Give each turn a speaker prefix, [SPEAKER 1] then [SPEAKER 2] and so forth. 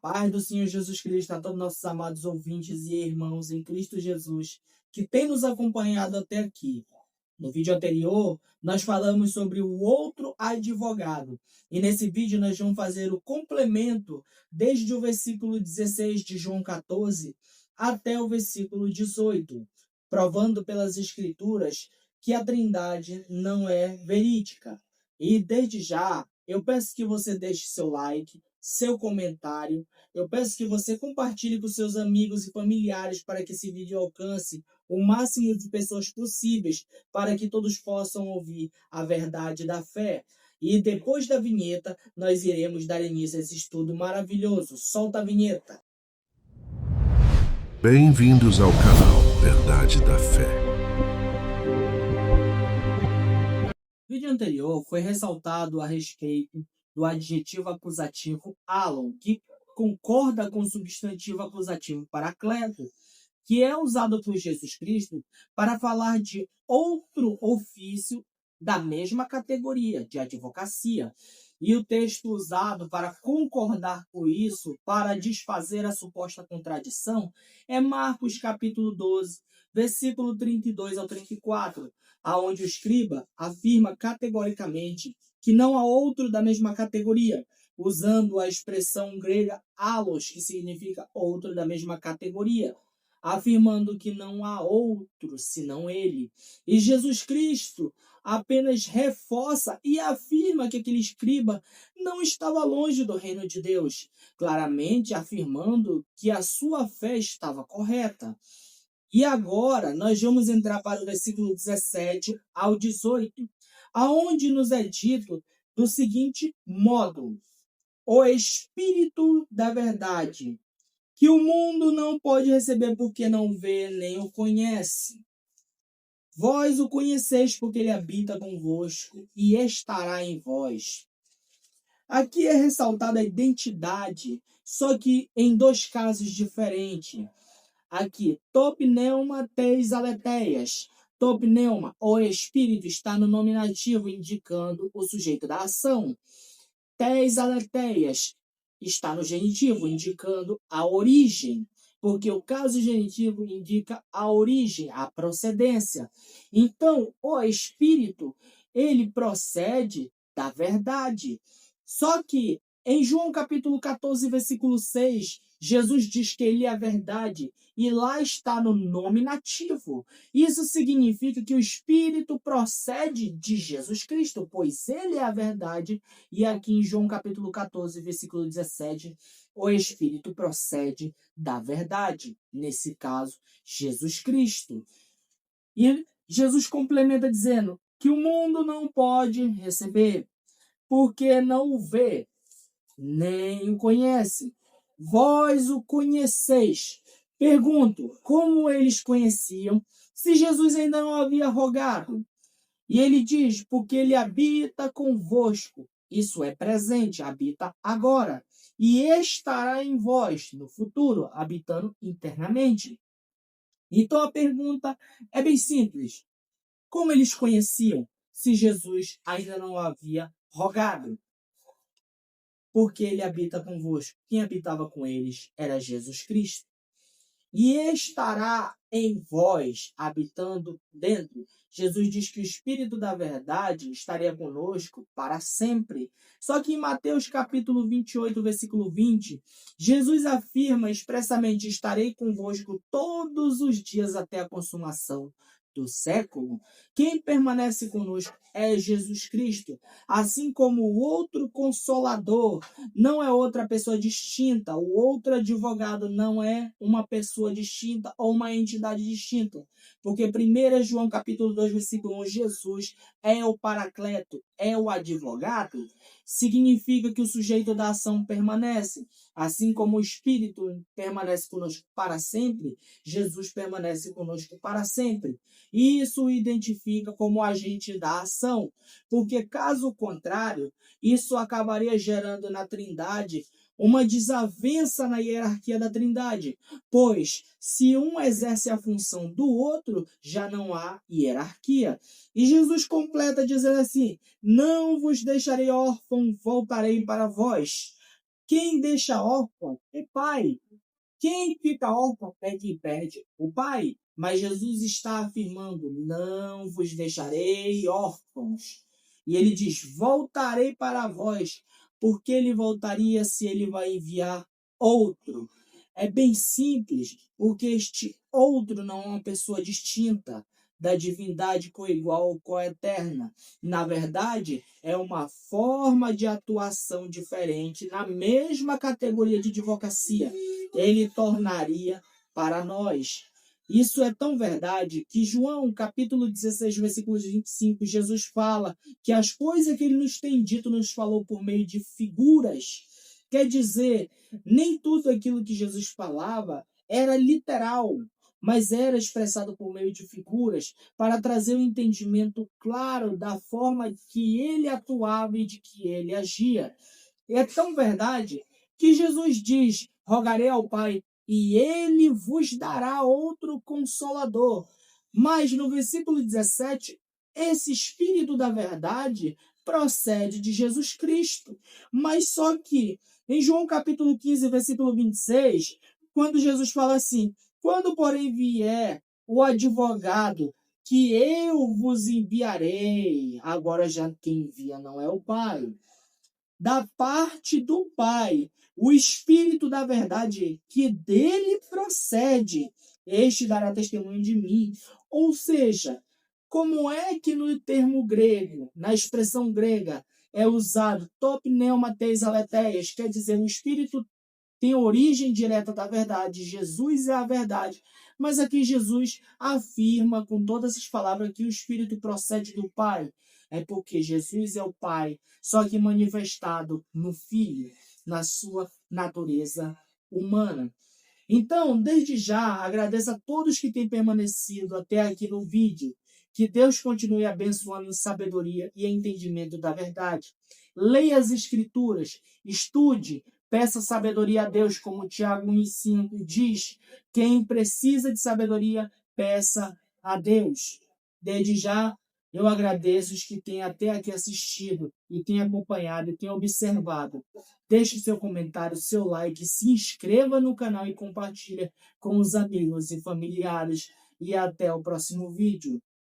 [SPEAKER 1] Paz do Senhor Jesus Cristo a todos nossos amados ouvintes e irmãos em Cristo Jesus, que tem nos acompanhado até aqui. No vídeo anterior, nós falamos sobre o outro advogado. E nesse vídeo nós vamos fazer o complemento desde o versículo 16 de João 14 até o versículo 18, provando pelas Escrituras que a Trindade não é verídica. E desde já, eu peço que você deixe seu like, seu comentário. Eu peço que você compartilhe com seus amigos e familiares para que esse vídeo alcance o máximo de pessoas possíveis, para que todos possam ouvir a verdade da fé. E depois da vinheta, nós iremos dar início a esse estudo maravilhoso. Solta a vinheta.
[SPEAKER 2] Bem-vindos ao canal Verdade da Fé.
[SPEAKER 1] No vídeo anterior foi ressaltado a respeito do adjetivo acusativo alon, que concorda com o substantivo acusativo paracleto, que é usado por Jesus Cristo para falar de outro ofício da mesma categoria, de advocacia. E o texto usado para concordar com isso, para desfazer a suposta contradição, é Marcos capítulo 12, versículo 32 ao 34, aonde o escriba afirma categoricamente que não há outro da mesma categoria, usando a expressão grega allos, que significa outro da mesma categoria, afirmando que não há outro senão ele. E Jesus Cristo apenas reforça e afirma que aquele escriba não estava longe do reino de Deus, claramente afirmando que a sua fé estava correta. E agora nós vamos entrar para o versículo 17 ao 18, aonde nos é dito do seguinte modo: o Espírito da Verdade, que o mundo não pode receber porque não vê nem o conhece. Vós o conheceis porque ele habita convosco e estará em vós. Aqui é ressaltada a identidade, só que em dois casos diferentes. Aqui, topneuma teis aleteias. Topneuma, o espírito, está no nominativo, indicando o sujeito da ação. Teis aleteias está no genitivo, indicando a origem, porque o caso genitivo indica a origem, a procedência. Então, o espírito, ele procede da verdade. Só que em João capítulo 14, versículo 6, Jesus diz que ele é a verdade, e lá está no nominativo. Isso significa que o Espírito procede de Jesus Cristo, pois ele é a verdade. E aqui em João capítulo 14, versículo 17, o Espírito procede da verdade. Nesse caso, Jesus Cristo. E Jesus complementa dizendo que o mundo não pode receber, porque não o vê, nem o conhece. Vós o conheceis. Pergunto, como eles conheciam, se Jesus ainda não havia rogado? E ele diz, porque ele habita convosco. Isso é presente, habita agora. E estará em vós, no futuro, habitando internamente. Então a pergunta é bem simples. Como eles conheciam se Jesus ainda não havia rogado? Porque ele habita convosco. Quem habitava com eles era Jesus Cristo. E estará em vós, habitando dentro. Jesus diz que o Espírito da Verdade estaria conosco para sempre. Só que em Mateus capítulo 28, versículo 20, Jesus afirma expressamente: estarei convosco todos os dias até a consumação do século. Quem permanece conosco é Jesus Cristo, assim como o outro Consolador não é outra pessoa distinta, o outro advogado não é uma pessoa distinta ou uma entidade distinta, porque 1 João capítulo 2, versículo 1, Jesus é o paracleto, é o advogado, significa que o sujeito da ação permanece, assim como o Espírito permanece conosco para sempre, Jesus permanece conosco para sempre. Isso o identifica como agente da ação, porque caso contrário, isso acabaria gerando na Trindade uma desavença na hierarquia da Trindade, pois se um exerce a função do outro, já não há hierarquia. E Jesus completa dizendo assim: não vos deixarei órfão, voltarei para vós. Quem deixa órfão pai. Quem fica órfão é quem perde o pai. Mas Jesus está afirmando: não vos deixarei órfãos. E ele diz: voltarei para vós. Porque ele voltaria se ele vai enviar outro? É bem simples, porque este outro não é uma pessoa distinta da divindade coigual ou coeterna. Na verdade, é uma forma de atuação diferente na mesma categoria de advocacia. Ele tornaria para nós. Isso é tão verdade que João, capítulo 16, versículos 25, Jesus fala que as coisas que ele nos tem dito nos falou por meio de figuras. Quer dizer, nem tudo aquilo que Jesus falava era literal, mas era expressado por meio de figuras para trazer um entendimento claro da forma que ele atuava e de que ele agia. E é tão verdade que Jesus diz: rogarei ao Pai e ele vos dará outro consolador. Mas no versículo 17, esse Espírito da verdade procede de Jesus Cristo. Mas só que em João capítulo 15, versículo 26, quando Jesus fala assim: quando porém vier o advogado que eu vos enviarei, agora já quem envia não é o Pai, da parte do Pai, o Espírito da verdade que dele procede, este dará testemunho de mim. Ou seja, como é que no termo grego, na expressão grega, é usado top pneumateis aleteias, quer dizer, o Espírito tem origem direta da verdade, Jesus é a verdade. Mas aqui Jesus afirma com todas as palavras que o Espírito procede do Pai. É porque Jesus é o Pai, só que manifestado no Filho, na sua natureza humana. Então, desde já, agradeço a todos que têm permanecido até aqui no vídeo. Que Deus continue abençoando em sabedoria e entendimento da verdade. Leia as Escrituras, estude, peça sabedoria a Deus, como Tiago 1,5 diz. Quem precisa de sabedoria, peça a Deus. Desde já, eu agradeço os que têm até aqui assistido e têm acompanhado e têm observado. Deixe seu comentário, seu like, se inscreva no canal e compartilhe com os amigos e familiares. E até o próximo vídeo.